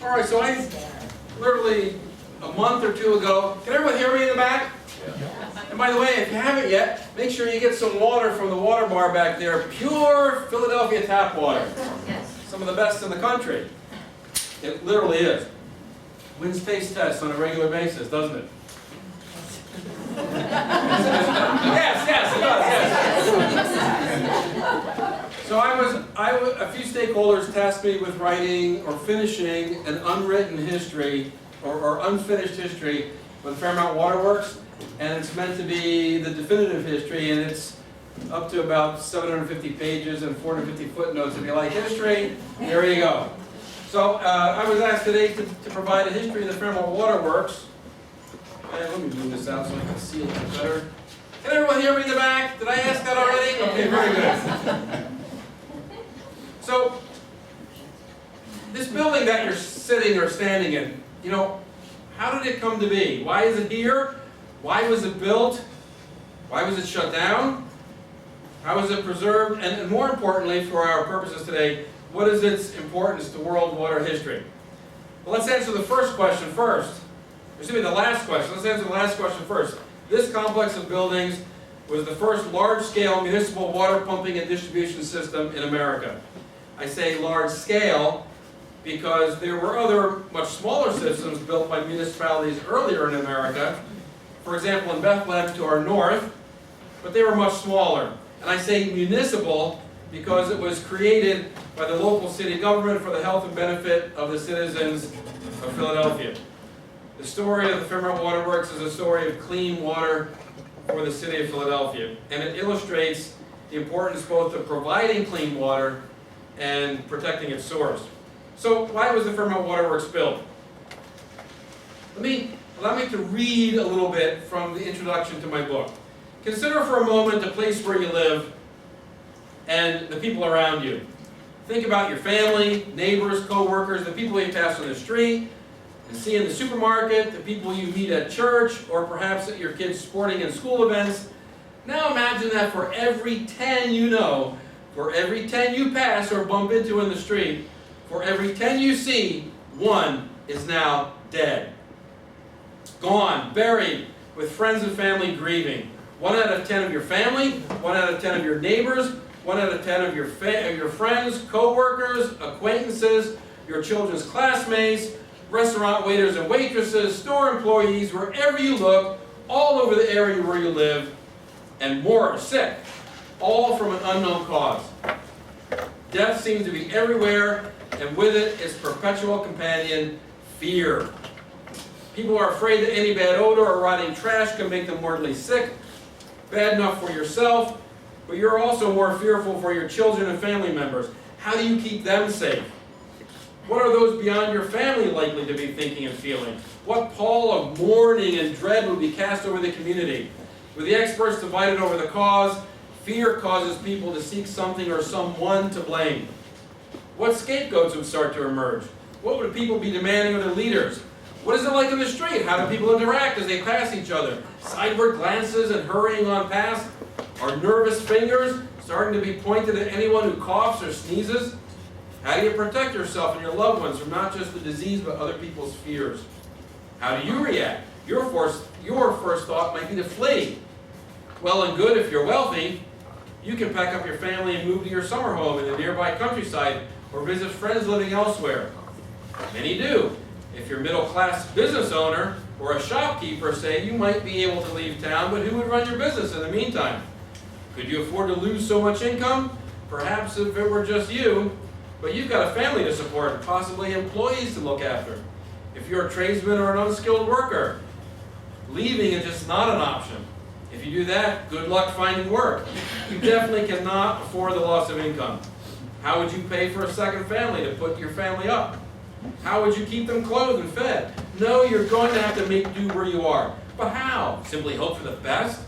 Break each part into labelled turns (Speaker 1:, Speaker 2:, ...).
Speaker 1: All right, so I literally a month or two ago, can everyone hear me in the back? And by the way, if you haven't yet, make sure you get some water from the water bar back there. Pure Philadelphia tap water. Some of the best in the country. It literally is. Wins taste tests on a regular basis, doesn't it? Yes, it does, yes. So a few stakeholders tasked me with writing or finishing an unwritten history or unfinished history with Fairmount Waterworks, and it's meant to be the definitive history, and it's up to about 750 pages and 450 footnotes. If you like history, there you go. So I was asked today to provide a history of the Fairmount Waterworks. And let me move this out so I can see a little better. Can everyone hear me in the back? Did I ask that already? Okay, very good. So, this building that you're sitting or standing in, you know, how did it come to be? Why is it here? Why was it built? Why was it shut down? How was it preserved? And more importantly, for our purposes today, what is its importance to world water history? Well, let's answer the first question first. Excuse me, the last question. Let's answer the last question first. This complex of buildings was the first large-scale municipal water pumping and distribution system in America. I say large-scale because there were other much smaller systems built by municipalities earlier in America. For example, in Bethlehem to our north, but they were much smaller. And I say municipal because it was created by the local city government for the health and benefit of the citizens of Philadelphia. The story of the Fairmount Waterworks is a story of clean water for the city of Philadelphia, and it illustrates the importance both of providing clean water and protecting its source. So why was the Fairmount Waterworks built? Allow me to read a little bit from the introduction to my book. Consider for a moment the place where you live and the people around you. Think about your family, neighbors, co-workers, the people you pass on the street and see in the supermarket, the people you meet at church, or perhaps at your kids' sporting and school events. Now imagine that for every 10 you know, for every 10 you pass or bump into in the street, for every 10 you see, one is now dead. Gone, buried, with friends and family grieving. 1 out of 10 of your family, 1 out of 10 of your neighbors, 1 out of 10 of your friends, co-workers, acquaintances, your children's classmates, restaurant waiters and waitresses, store employees, wherever you look, all over the area where you live, and more are sick, all from an unknown cause. Death seems to be everywhere, and with it, its perpetual companion, fear. People are afraid that any bad odor or rotting trash can make them mortally sick. Bad enough for yourself, but you're also more fearful for your children and family members. How do you keep them safe? What are those beyond your family likely to be thinking and feeling? What pall of mourning and dread would be cast over the community? With the experts divided over the cause, fear causes people to seek something or someone to blame. What scapegoats would start to emerge? What would people be demanding of their leaders? What is it like in the street? How do people interact as they pass each other? Sideward glances and hurrying on past? Are nervous fingers starting to be pointed at anyone who coughs or sneezes? How do you protect yourself and your loved ones from not just the disease but other people's fears? How do you react? Your first thought might be to flee. Well and good if you're wealthy. You can pack up your family and move to your summer home in the nearby countryside or visit friends living elsewhere. Many do. If you're a middle-class business owner or a shopkeeper, say, you might be able to leave town, but who would run your business in the meantime? Could you afford to lose so much income? Perhaps if it were just you, but you've got a family to support, possibly employees to look after. If you're a tradesman or an unskilled worker, leaving is just not an option. If you do that, good luck finding work. You definitely cannot afford the loss of income. How would you pay for a second family to put your family up? How would you keep them clothed and fed? No, you're going to have to make do where you are. But how? Simply hope for the best?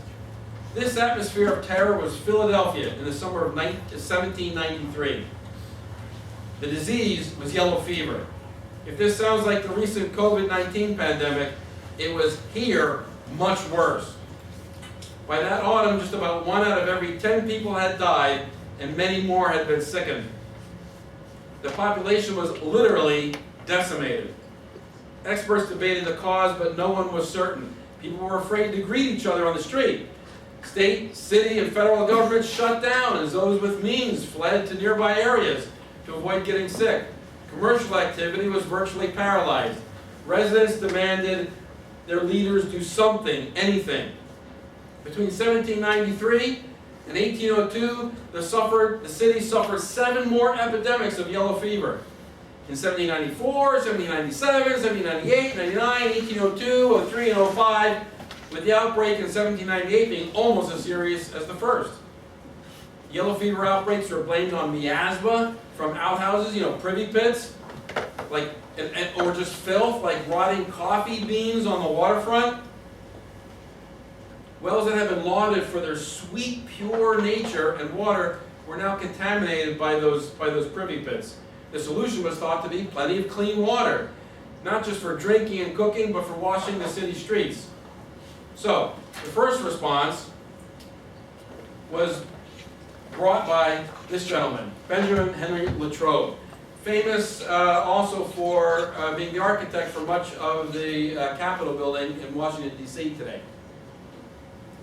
Speaker 1: This atmosphere of terror was Philadelphia in the summer of 1793. The disease was yellow fever. If this sounds like the recent COVID-19 pandemic, it was here much worse. By that autumn, just about 1 out of every 10 people had died, and many more had been sickened. The population was literally decimated. Experts debated the cause, but no one was certain. People were afraid to greet each other on the street. State, city, and federal governments shut down as those with means fled to nearby areas to avoid getting sick. Commercial activity was virtually paralyzed. Residents demanded their leaders do something, anything. Between 1793 and 1802, the city suffered 7 more epidemics of yellow fever. In 1794, 1797, 1798, 99, 1802, 03, and 05, with the outbreak in 1798 being almost as serious as the first. Yellow fever outbreaks were blamed on miasma from outhouses, privy pits, or just filth, like rotting coffee beans on the waterfront. Wells that had been lauded for their sweet, pure nature and water were now contaminated by those privy pits. The solution was thought to be plenty of clean water, not just for drinking and cooking, but for washing the city streets. So, the first response was brought by this gentleman, Benjamin Henry Latrobe, famous also for being the architect for much of the Capitol building in Washington, D.C. today.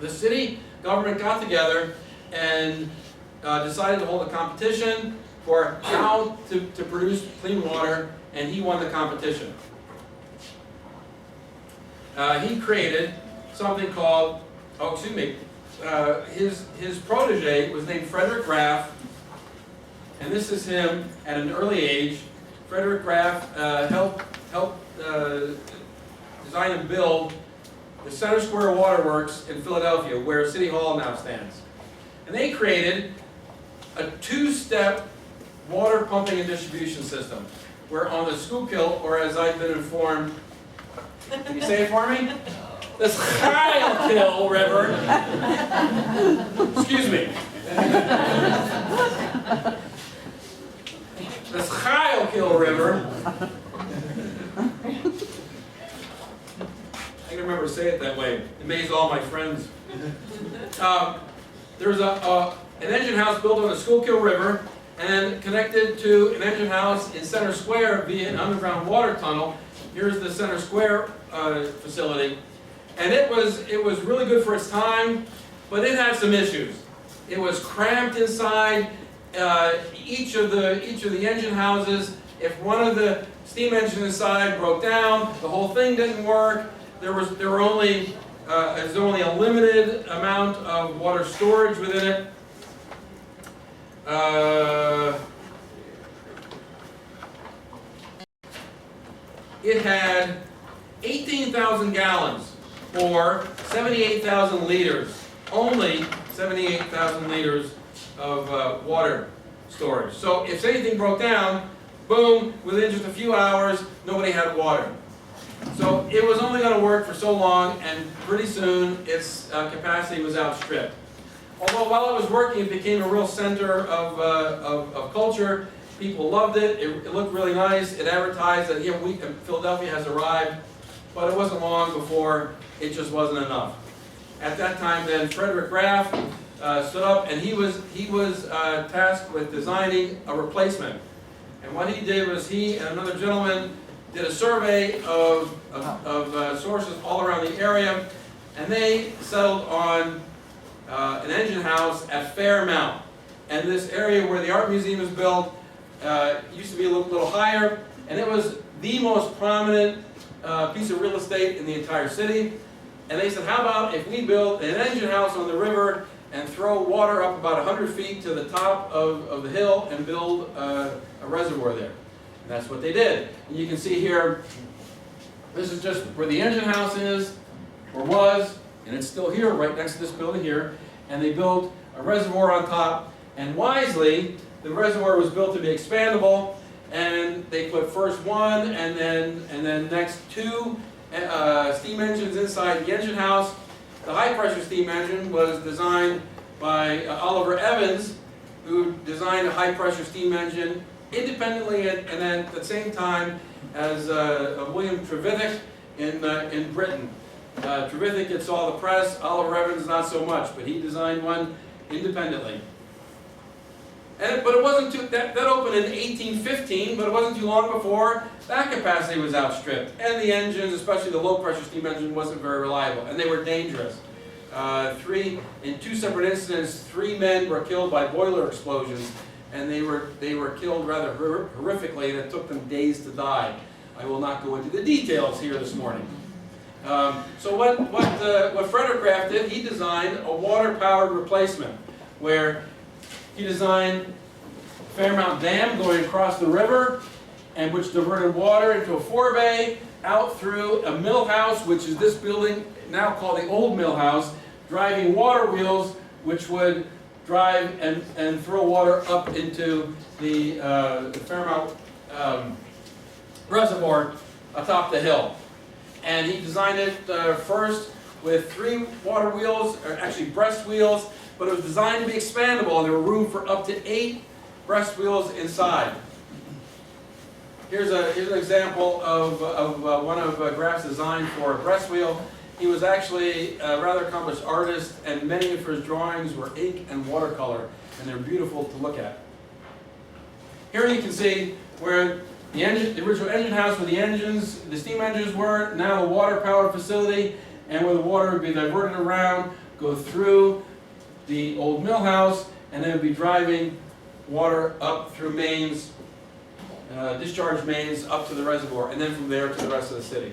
Speaker 1: The city government got together and decided to hold a competition for how to produce clean water, and he won the competition. He created something called, his protege was named Frederick Graff, and this is him at an early age. Frederick Graff helped design and build the Center Square Waterworks in Philadelphia, where City Hall now stands. And they created a 2-step water pumping and distribution system, where on the Schuylkill, or as I've been informed, can you say it for me? The Schuylkill River. Excuse me. The Schuylkill River. I can remember to say it that way. It amazed all my friends. There was an engine house built on the Schuylkill River and connected to an engine house in Center Square via an underground water tunnel. Here's the Center Square facility. And it was really good for its time, but it had some issues. It was cramped inside. Each of the engine houses, if one of the steam engines inside broke down, the whole thing didn't work. There was only a limited amount of water storage within it. It had 18,000 gallons, or 78,000 liters, only 78,000 liters of water storage. So if anything broke down, boom, within just a few hours, nobody had water. So it was only going to work for so long, and pretty soon its capacity was outstripped. Although while it was working, it became a real center of culture. People loved it. It looked really nice. It advertised that Philadelphia has arrived, but it wasn't long before it just wasn't enough. At that time, then Frederick Graff stood up, and he was tasked with designing a replacement. And what he did was he and another gentleman did a survey of sources all around the area, and they settled on an engine house at Fairmount. And this area where the art museum is built used to be a little higher, and it was the most prominent piece of real estate in the entire city. And they said, how about if we build an engine house on the river and throw water up about 100 feet to the top of the hill and build a reservoir there? And that's what they did. And you can see here, this is just where the engine house is, or was, and it's still here, right next to this building here. And they built a reservoir on top, and wisely, the reservoir was built to be expandable, and they put first one, and then next 2 steam engines inside the engine house. The high-pressure steam engine was designed by Oliver Evans, who designed a high-pressure steam engine independently and at the same time as William Trevithick in Britain. Trevithick gets all the press, Oliver Evans not so much, but he designed one independently. But it wasn't that opened in 1815, but it wasn't too long before that capacity was outstripped, and the engines, especially the low-pressure steam engine, wasn't very reliable, and they were dangerous. In two separate incidents, 3 men were killed by boiler explosions, and they were killed rather horrifically, and it took them days to die. I will not go into the details here this morning. So what Frederick Kraft did, he designed a water-powered replacement, where he designed Fairmount Dam going across the river, and which diverted water into a forebay out through a mill house, which is this building now called the Old Mill House, driving water wheels which would drive and throw water up into the Fairmount Reservoir atop the hill. And he designed it first with 3 water wheels, or actually breast wheels, but it was designed to be expandable, and there were room for up to 8 breast wheels inside. Here's an example of one of Graff's design for a breast wheel. He was actually a rather accomplished artist, and many of his drawings were ink and watercolor, and they're beautiful to look at. Here you can see where the original engine house where the steam engines were, now the water-powered facility, and where the water would be diverted around, go through the old mill house, and then would be driving water up through mains, discharge mains up to the reservoir, and then from there to the rest of the city.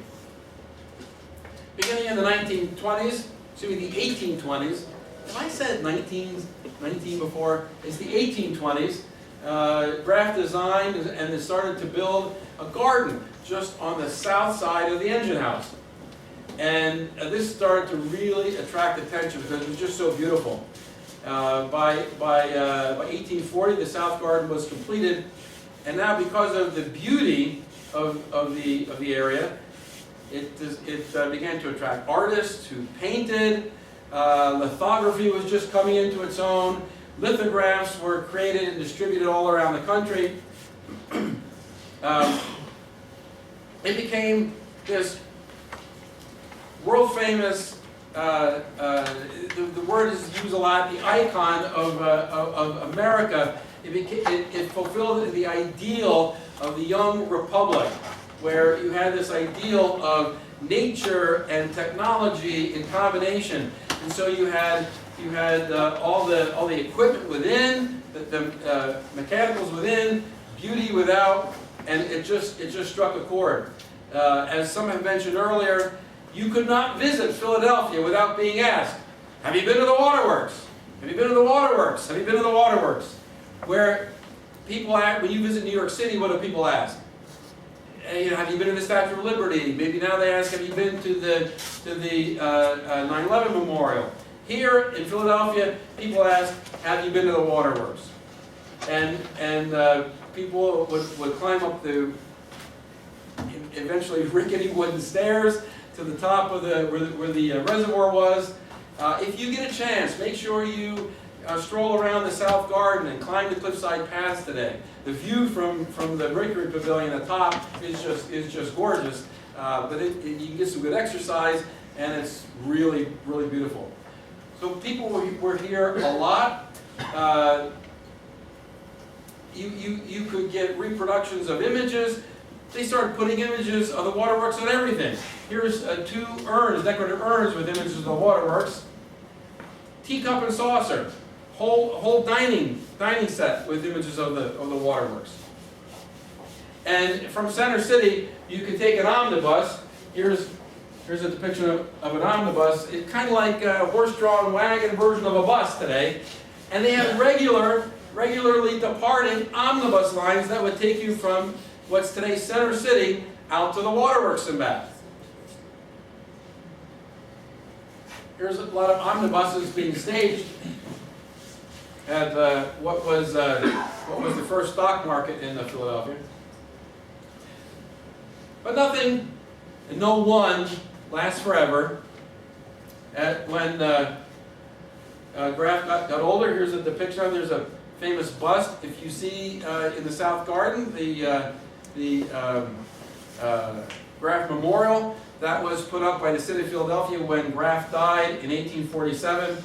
Speaker 1: Beginning in the 1920s, excuse me, the 1820s, have I said 19 before? It's the 1820s. Graff designed and started to build a garden just on the south side of the engine house. And this started to really attract attention because it was just so beautiful. By 1840, the south garden was completed, and now because of the beauty of the area, it began to attract artists who painted. Lithography was just coming into its own. Lithographs were created and distributed all around the country. It became this world famous, the word is used a lot, the icon of America. It fulfilled the ideal of the young republic, where you had this ideal of nature and technology in combination. And so you had all the equipment within, the mechanicals within, beauty without, and it just struck a chord. As some have mentioned earlier, you could not visit Philadelphia without being asked, "Have you been to the waterworks? Have you been to the waterworks? Have you been to the waterworks?" Where people ask, when you visit New York City, what do people ask? Have you been to the Statue of Liberty? Maybe now they ask, have you been to the 9/11 memorial? Here in Philadelphia, people ask, have you been to the waterworks? And people would climb up the eventually rickety wooden stairs to the top of where the reservoir was. If you get a chance, make sure you stroll around the South Garden and climb the cliffside paths today. The view from the Breakery Pavilion at the top is just gorgeous, but you can get some good exercise, and it's really, really beautiful. So people were here a lot. You could get reproductions of images. They started putting images of the waterworks on everything. Here's 2 urns, decorative urns with images of the waterworks. Teacup and saucer. Whole dining set with images of the waterworks. And from Center City, you can take an omnibus. Here's a depiction of an omnibus. It's kind of like a horse-drawn wagon version of a bus today. And they have regularly departing omnibus lines that would take you from what's today Center City out to the waterworks and back. Here's a lot of omnibuses being staged at what was the first stock market in Philadelphia. But nothing and no one lasts forever. When Graff got older, here's a depiction of, there's a famous bust. If you see in the South Garden, the Graff Memorial, that was put up by the city of Philadelphia when Graff died in 1847.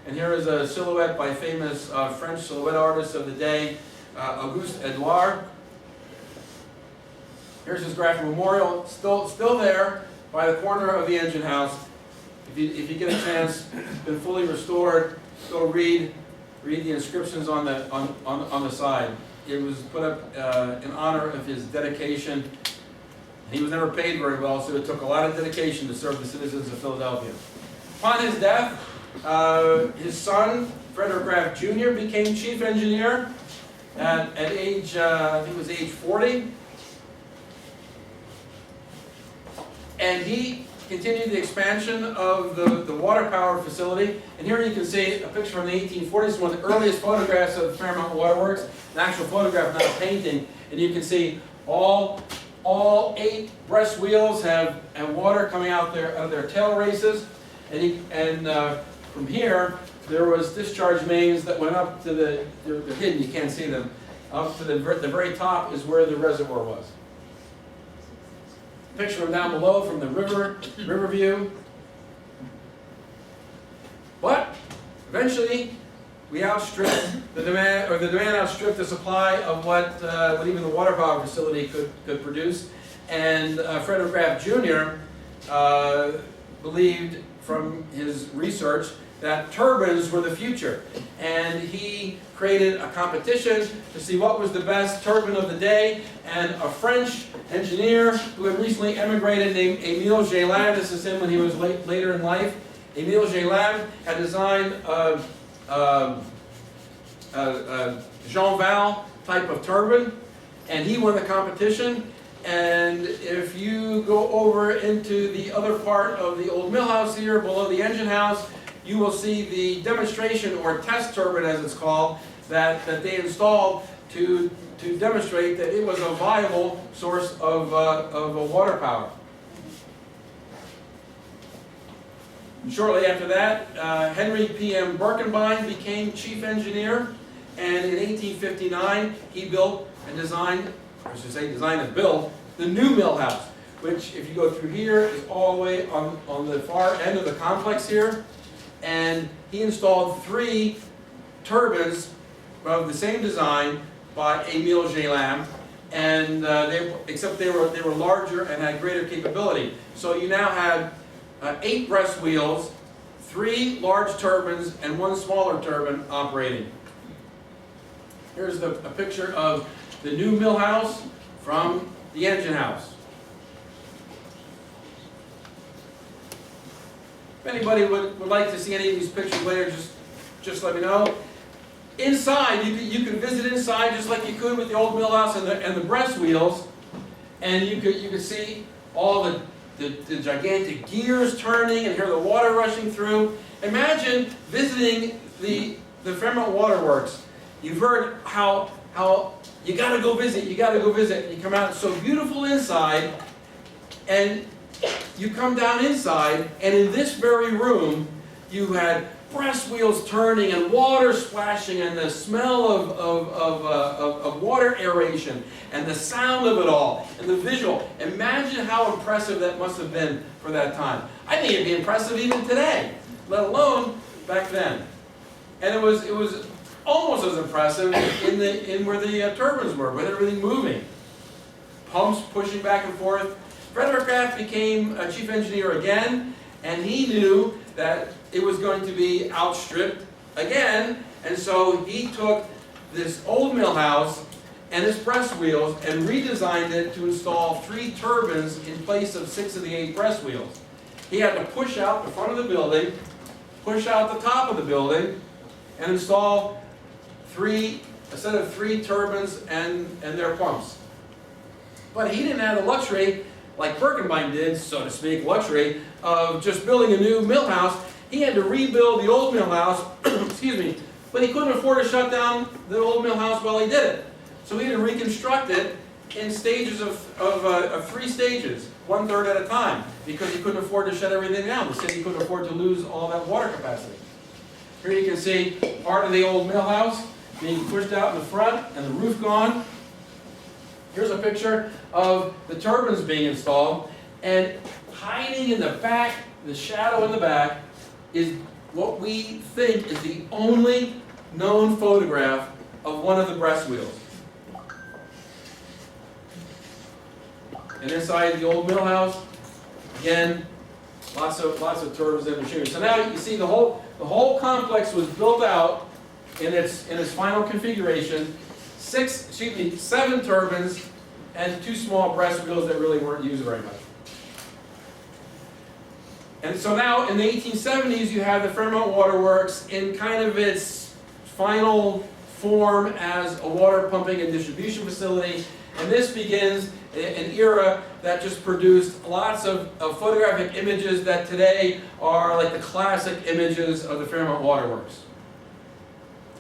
Speaker 1: And here is a silhouette by famous French silhouette artist of the day, Auguste Edouard. Here's his graphic memorial, still there by the corner of the engine house. If you get a chance, it's been fully restored. Go read the inscriptions on the side. It was put up in honor of his dedication. He was never paid very well, so it took a lot of dedication to serve the citizens of Philadelphia. Upon his death, his son, Frederick Graff Jr., became chief engineer at age, I think it was age 40. And he continued the expansion of the water power facility. And here you can see a picture from the 1840s, one of the earliest photographs of the Fairmount Waterworks, an actual photograph, not a painting. And you can see all 8 breast wheels have water coming out of their tail races. And from here, there was discharge mains that went up to they're hidden, you can't see them. Up to the very top is where the reservoir was. Picture them down below from the river view. But eventually, we outstripped the demand, or the demand outstripped the supply of what even the water power facility could produce. And Frederick Graff Jr. Believed from his research that turbines were the future. And he created a competition to see what was the best turbine of the day. And a French engineer who had recently emigrated named Émile Gélan, this is him when he was later in life. Émile Gélan had designed a Jean Val type of turbine, and he won the competition. And if you go over into the other part of the old mill house here, below the engine house, you will see the demonstration, or test turbine as it's called, that they installed to demonstrate that it was a viable source of water power. Shortly after that, Henry P.M. Birkenbein became chief engineer, and in 1859 he built and designed, or I should say designed and built, the new mill house, which if you go through here is all the way on the far end of the complex here. And he installed 3 turbines of the same design by Émile Gélan, and except they were larger and had greater capability. So you now had 8 breast wheels, 3 large turbines, and 1 smaller turbine operating. Here's a picture of the new mill house from the engine house. If anybody would like to see any of these pictures later, just let me know. Inside, you could visit inside just like you could with the old mill house and the breast wheels, and you could see all the gigantic gears turning and hear the water rushing through. Imagine visiting the Fairmount Waterworks. You've heard how you got to go visit. You come out, it's so beautiful inside, and you come down inside, and in this very room, you had breast wheels turning and water splashing and the smell of water aeration and the sound of it all and the visual. Imagine how impressive that must have been for that time. I think it'd be impressive even today, let alone back then. And it was almost as impressive in where the turbines were, with everything moving. Pumps pushing back and forth. Frederick Graff became a chief engineer again, and he knew that it was going to be outstripped again, and so he took this old mill house and its breast wheels and redesigned it to install 3 turbines in place of 6 of the 8 breast wheels. He had to push out the front of the building, push out the top of the building, and install a set of 3 turbines and their pumps. But he didn't have the luxury, like Birkenbein did, so to speak, luxury of just building a new mill house. He had to rebuild the old mill house, excuse me, but he couldn't afford to shut down the old mill house while he did it. So he had to reconstruct it in stages of 3 stages, 1/3 at a time, because he couldn't afford to shut everything down. The city couldn't afford to lose all that water capacity. Here you can see part of the old mill house being pushed out in the front and the roof gone. Here's a picture of the turbines being installed, and hiding in the back, the shadow in the back, is what we think is the only known photograph of one of the breast wheels. And inside the old mill house, again, lots of turbines and machinery. So now you see the whole complex was built out in its final configuration. 7 turbines and 2 small breast wheels that really weren't used very much. And so now in the 1870s you have the Fairmount Waterworks in kind of its final form as a water pumping and distribution facility. And this begins an era that just produced lots of photographic images that today are like the classic images of the Fairmount Waterworks.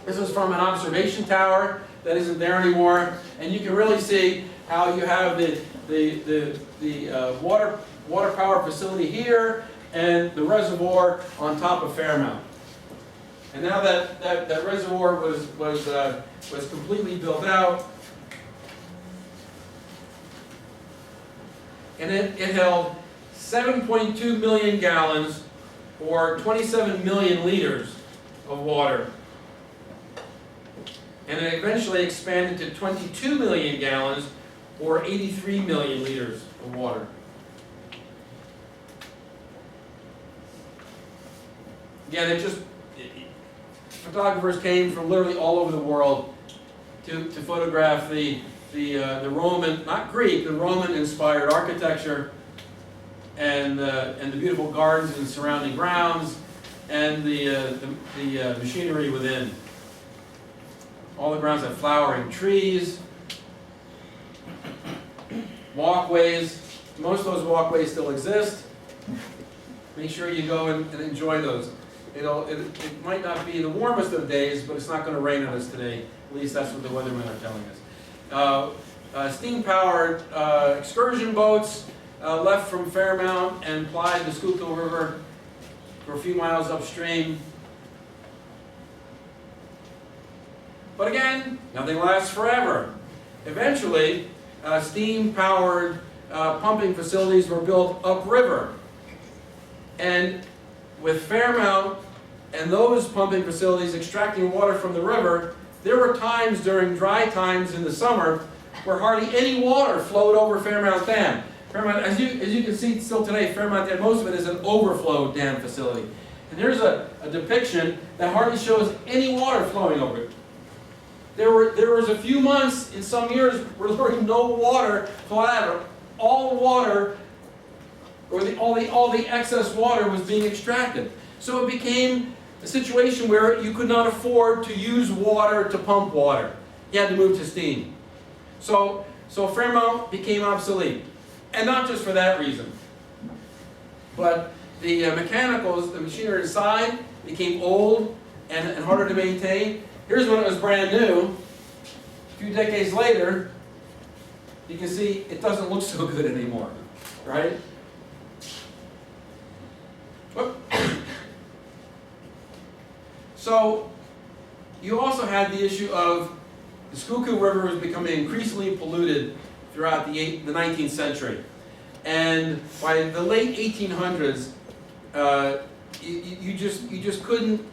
Speaker 1: This is from an observation tower that isn't there anymore, and you can really see how you have the water power facility here and the reservoir on top of Fairmount. And now that reservoir was completely built out, and it held 7.2 million gallons, or 27 million liters of water. And it eventually expanded to 22 million gallons, or 83 million liters of water. Again, photographers came from literally all over the world to photograph the Roman, not Greek, the Roman-inspired architecture and the beautiful gardens and surrounding grounds and the machinery within. All the grounds have flowering trees, walkways. Most of those walkways still exist. Make sure you go and enjoy those. It might not be the warmest of days, but it's not going to rain on us today. At least that's what the weathermen are telling us. Steam-powered excursion boats left from Fairmount and plied the Schuylkill River for a few miles upstream. But again, nothing lasts forever. Eventually, steam-powered pumping facilities were built upriver. And with Fairmount and those pumping facilities extracting water from the river, there were times during dry times in the summer where hardly any water flowed over Fairmount Dam. Fairmount, as you can see still today, Fairmount Dam, most of it is an overflow dam facility. And there's a depiction that hardly shows any water flowing over it. There was a few months in some years where there was no water flowing out. All water, or all the excess water, was being extracted. So it became a situation where you could not afford to use water to pump water. You had to move to steam. So Fairmount became obsolete. And not just for that reason. But the mechanicals, the machinery inside, became old and harder to maintain. Here's when it was brand new. A few decades later, you can see it doesn't look so good anymore, right? Whoop. So you also had the issue of the Schuylkill River was becoming increasingly polluted throughout the 19th century. And by the late 1800s, you just couldn't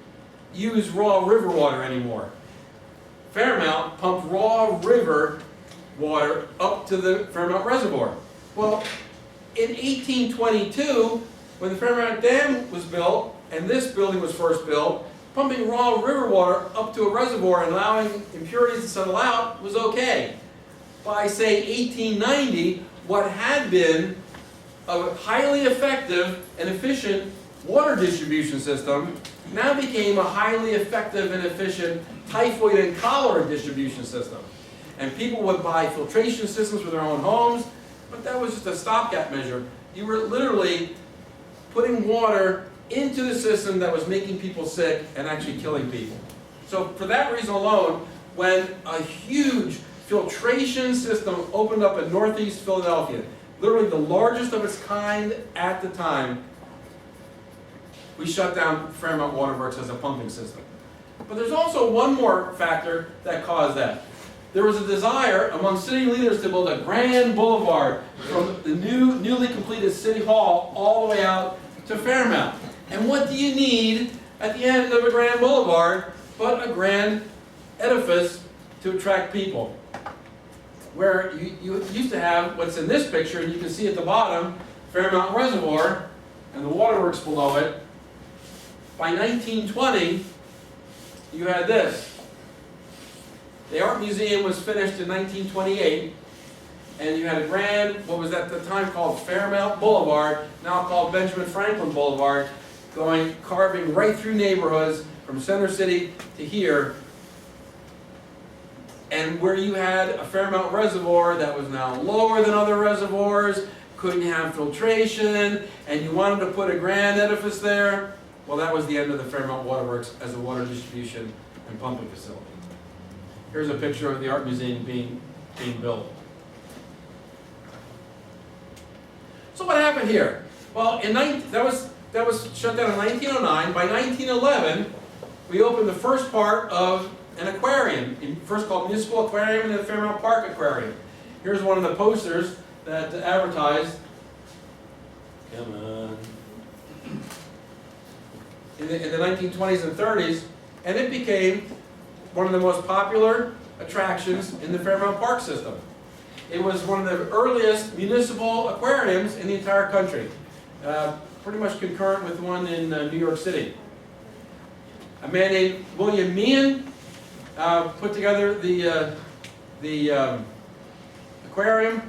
Speaker 1: use raw river water anymore. Fairmount pumped raw river water up to the Fairmount Reservoir. Well, in 1822, when the Fairmount Dam was built, and this building was first built, pumping raw river water up to a reservoir and allowing impurities to settle out was okay. By, say, 1890, what had been a highly effective and efficient water distribution system now became a highly effective and efficient typhoid and cholera distribution system. And people would buy filtration systems for their own homes, but that was just a stopgap measure. You were literally putting water into the system that was making people sick and actually killing people. So for that reason alone, when a huge filtration system opened up in northeast Philadelphia, literally the largest of its kind at the time, we shut down Fairmount Waterworks as a pumping system. But there's also one more factor that caused that. There was a desire among city leaders to build a grand boulevard from the newly completed City Hall all the way out to Fairmount. And what do you need at the end of a grand boulevard but a grand edifice to attract people? where you used to have what's in this picture, and you can see at the bottom, Fairmount Reservoir, and the waterworks below it. By 1920, you had this. The art museum was finished in 1928, and you had a grand, what was at the time called Fairmount Boulevard, now called Benjamin Franklin Boulevard, carving right through neighborhoods from Center City to here, and where you had a Fairmount Reservoir that was now lower than other reservoirs, couldn't have filtration, and you wanted to put a grand edifice there, well, that was the end of the Fairmount Waterworks as a water distribution and pumping facility. Here's a picture of the art museum being built. So what happened here? Well, that was shut down in 1909. By 1911, we opened the first part of an aquarium, first called Municipal Aquarium and then Fairmount Park Aquarium. Here's one of the posters that advertised. Come on. In the 1920s and 30s, and it became one of the most popular attractions in the Fairmount Park system. It was one of the earliest municipal aquariums in the entire country, pretty much concurrent with one in New York City. A man named William Meehan put together the aquarium,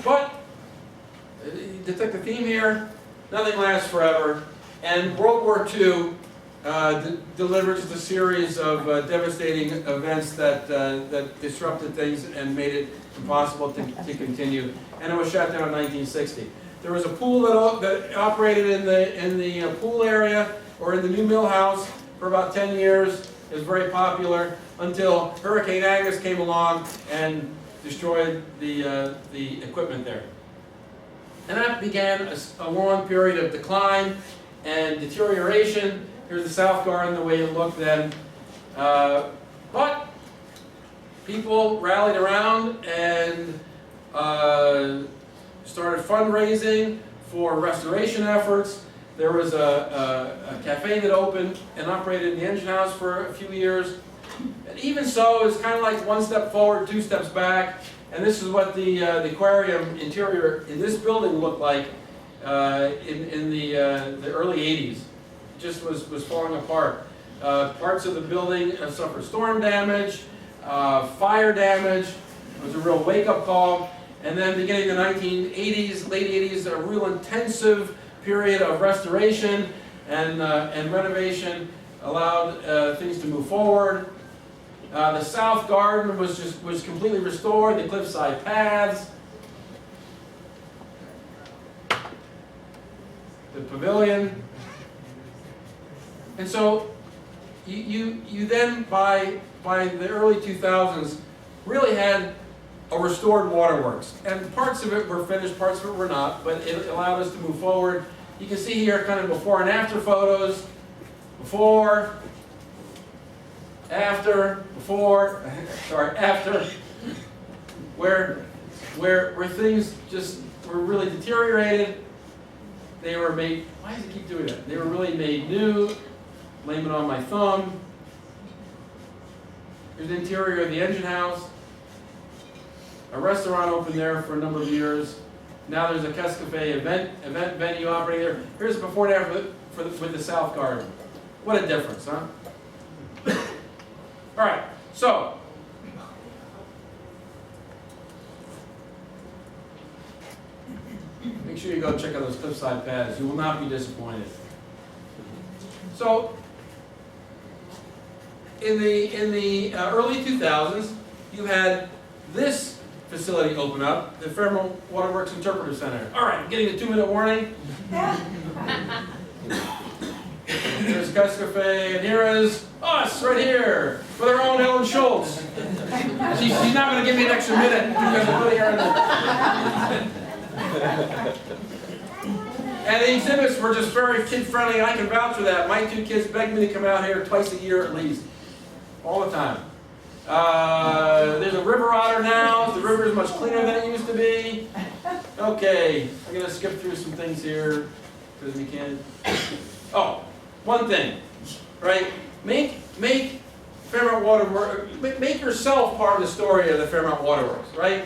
Speaker 1: but detect the theme here, nothing lasts forever, and World War II delivered just a series of devastating events that disrupted things and made it impossible to continue, and it was shut down in 1960. There was a pool that operated in the pool area or in the new mill house for about 10 years. It was very popular until Hurricane Agnes came along and destroyed the equipment there. And that began a long period of decline and deterioration. Here's the South Garden, the way it looked then. But people rallied around and started fundraising for restoration efforts. There was a cafe that opened and operated in the engine house for a few years. And even so, it's kind of like one step forward, two steps back. And this is what the aquarium interior in this building looked like in the early 80s. It just was falling apart. Parts of the building suffered storm damage, fire damage. It was a real wake-up call. And then beginning in the 1980s, late 80s, a real intensive period of restoration and renovation allowed things to move forward. The South Garden was completely restored, the cliffside paths, the pavilion. And so you then, by the early 2000s, really had a restored waterworks. And parts of it were finished, parts of it were not, but it allowed us to move forward. You can see here kind of before and after photos. Before, after, where things just were really deteriorated. They were made, why does it keep doing that? They were really made new. Blame it on my thumb. Here's the interior of the engine house. A restaurant opened there for a number of years. Now there's a Cascafe event venue operating there. Here's the before and after with the South Garden. What a difference, huh? All right, so make sure you go check out those cliffside paths. You will not be disappointed. So in the early 2000s, you had this facility open up, the Fairmount Waterworks Interpretive Center. All right, I'm getting a 2-minute warning. Here's Cascafe, and here is us right here with our own Ellen Schultz. She's not going to give me an extra minute. You guys are putting her in there. And the exhibits were just very kid-friendly, and I can vouch for that. My 2 kids beg me to come out here twice a year at least, all the time. There's a river otter now. The river is much cleaner than it used to be. Okay, I'm going to skip through some things here because we can't. Oh, one thing, right? Make Fairmount Waterworks. Make yourself part of the story of the Fairmount Waterworks, right?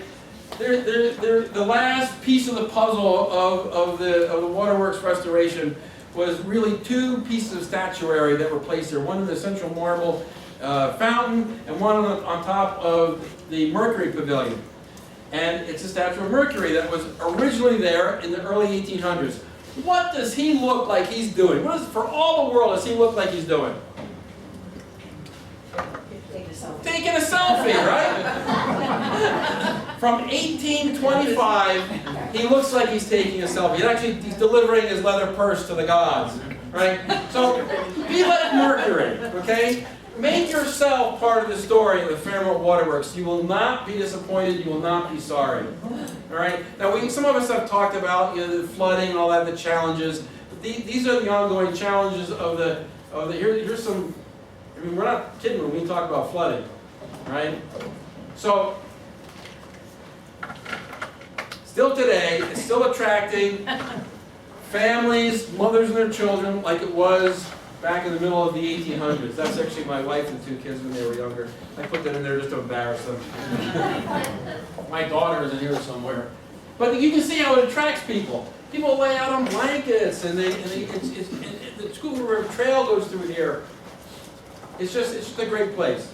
Speaker 1: they're the last piece of the puzzle of the waterworks restoration was really two pieces of statuary that were placed there. One in the central marble fountain and one on top of the Mercury Pavilion. And it's a statue of Mercury that was originally there in the early 1800s. What does he look like he's doing? What does, for all the world, does he look like he's doing? Taking a selfie, right? From 1825, he looks like he's taking a selfie. He's delivering his leather purse to the gods, right? So, be like Mercury, okay? Make yourself part of the story of the Fairmount Waterworks. You will not be disappointed. You will not be sorry. All right. Now, some of us have talked about the flooding and all that, the challenges. But these are the ongoing challenges of the. Here's some. I mean, we're not kidding when we talk about flooding, right? So, still today, it's still attracting families, mothers and their children, like it was back in the middle of the 1800s. That's actually my wife and two kids when they were younger. I put that in there just to embarrass them. My daughter is in here somewhere. But you can see how it attracts people. People lay out on blankets, and the Schuylkill River Trail goes through here. It's just a great place.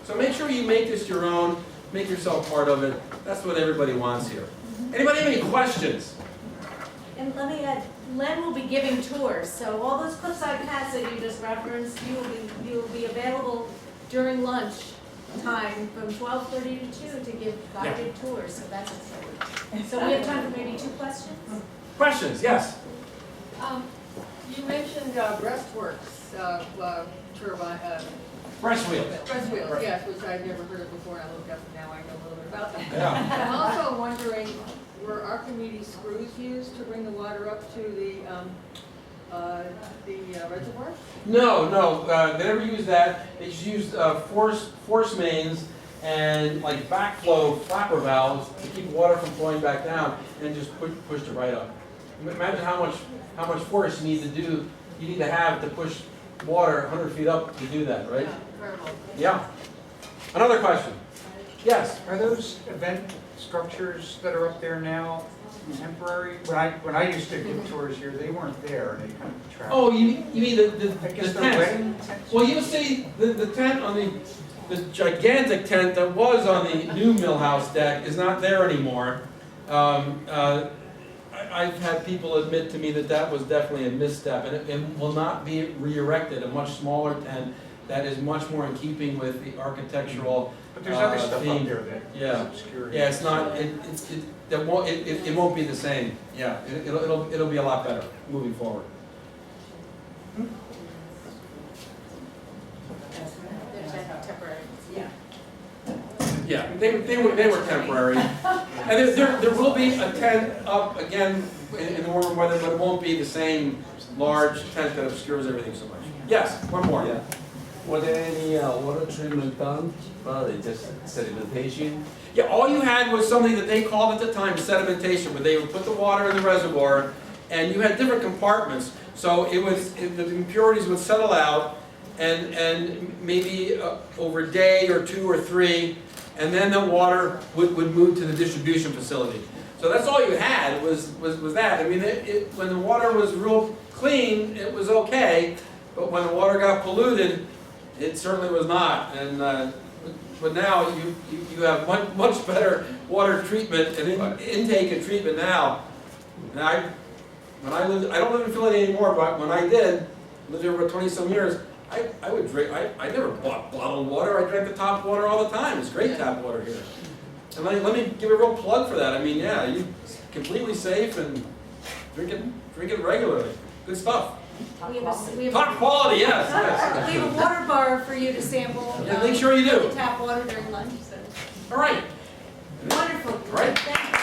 Speaker 1: So make sure you make this your own. Make yourself part of it. That's what everybody wants here. Anybody have any questions?
Speaker 2: And let me add, Len will be giving tours, so all those Cliffside Paths that you just referenced, you will be available during lunch time from 12:30 to 2 to give guided tours, so that's exciting. So we have time for maybe 2 questions?
Speaker 1: Questions? Yes.
Speaker 3: You mentioned breastworks turbine.
Speaker 1: Breast wheels.
Speaker 3: Breast wheels, yes, which I've never heard of before, and I looked up and now I know a little bit about them.
Speaker 1: Yeah.
Speaker 3: I'm also wondering, were Archimedes screws used to bring the water up to the reservoir?
Speaker 1: No, they never used that. They just used force mains and like backflow flapper valves to keep water from flowing back down, and just pushed it right up. Imagine how much force you need to have to push water 100 feet up to do that, right?
Speaker 3: Yeah, incredible.
Speaker 1: Yeah. Another question. Yes.
Speaker 4: Are those event structures that are up there now temporary? When I used to give tours here, they weren't there, and they kind of trapped.
Speaker 1: Oh, you mean the
Speaker 4: I guess
Speaker 1: tent?
Speaker 4: they're wedding tents?
Speaker 1: Well, you'll see the tent on the gigantic tent that was on the new Millhouse deck is not there anymore. I've had people admit to me that was definitely a misstep, and it will not be re-erected. A much smaller tent that is much more in keeping with the architectural
Speaker 4: But there's other stuff
Speaker 1: theme.
Speaker 4: up there that
Speaker 1: Yeah.
Speaker 4: is obscure.
Speaker 1: Yeah, it's not. It won't be the same. Yeah, it'll be a lot better moving forward.
Speaker 2: They're temporary. Yeah.
Speaker 1: Yeah, they were temporary. And there will be a tent up again in the warmer weather, but it won't be the same large tent that obscures everything so much. Yes, one more.
Speaker 5: Yeah. Was there any water treatment done? Probably just sedimentation.
Speaker 1: Yeah, all you had was something that they called at the time sedimentation, where they would put the water in the reservoir, and you had different compartments. So the impurities would settle out, and maybe over a day or 2 or 3, and then the water would move to the distribution facility. So that's all you had was that. I mean, when the water was real clean, it was okay, but when the water got polluted, it certainly was not. And but now you have much better water treatment and intake and treatment now. And I don't live in Philly anymore, but when I did, lived here for 20-some years, I would drink. I never bought bottled water. I drank the tap water all the time. It's great tap water here. And let me give a real plug for that. I mean, yeah, it's completely safe and drink it regularly. Good stuff.
Speaker 2: We have
Speaker 1: Top quality, yes.
Speaker 2: we have a water bar for you to sample.
Speaker 1: Yeah, make sure you do.
Speaker 2: Tap water during lunch. So.
Speaker 1: All right.
Speaker 2: Wonderful.
Speaker 1: Right.
Speaker 2: Thank you.